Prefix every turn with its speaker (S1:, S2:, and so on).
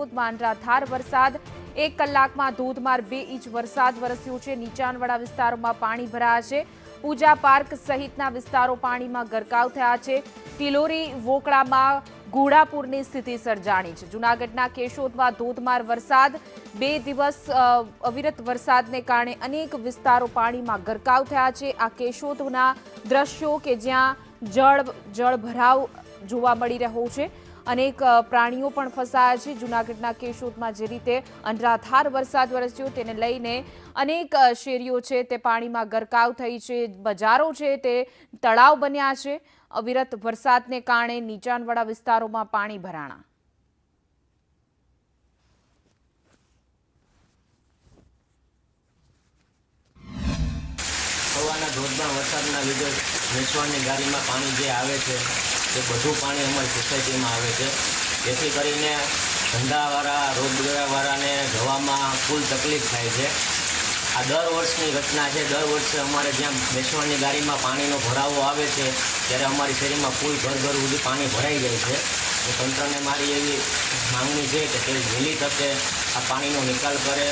S1: કેશોદમાં અનરાધાર વરસાદ, 1 કલાકમાં ધોધમાર 2 ઇંચ વરસાદ વરસ્યો છે। નીચાણવાળા વિસ્તારોમાં પાણી ભરાયા છે। પૂજા પાર્ક સહિતના વિસ્તારો પાણીમાં ગરકાવ થયા છે। તિલોરી વોકળામાં ઘોડાપૂરની સ્થિતિ સર્જાણી છે। જૂનાગઢના કેશોદમાં ધોધમાર વરસાદ, 2 દિવસ અવિરત વરસાદને કારણે અનેક વિસ્તારો પાણીમાં ગરકાવ થયા છે। આ કેશોદના દ્રશ્યો કે જ્યાં જળભરાવ જોવા મળી રહ્યો છે। અનેક પ્રાણીઓ પણ ફસાયા છે। જૂનાગઢના કેશોદમાં જે રીતે અનરાધાર વરસાદ વરસ્યો તેને લઈને અનેક શેરીઓ છે તે પાણીમાં ગરકાવ થઈ છે। બજારો છે તે તળાવ બન્યા છે। અવિરત વરસાદને કારણે નીચાણવાળા વિસ્તારોમાં પાણી ભરાણા।
S2: સવારના ધોધમાર વરસાદના લીધે વેચવાણની ગાડીમાં પાણી જે આવે છે તે બધું પાણી અમારી સોસાયટીમાં આવે છે, જેથી કરીને ધંધાવાળા રોજગારવાળાને જવામાં ફૂલ તકલીફ થાય છે। આ દર વર્ષની ઘટના છે। દર વર્ષે અમારે જ્યાં વેચવાણની ગાડીમાં પાણીનો ભરાવો આવે છે ત્યારે અમારી શેરીમાં ફૂલ ઘર સુધી પાણી ભરાઈ જાય છે। તો તંત્રને મારી એવી માંગણી છે કે તે વહેલી તકે આ પાણીનો નિકાલ કરે।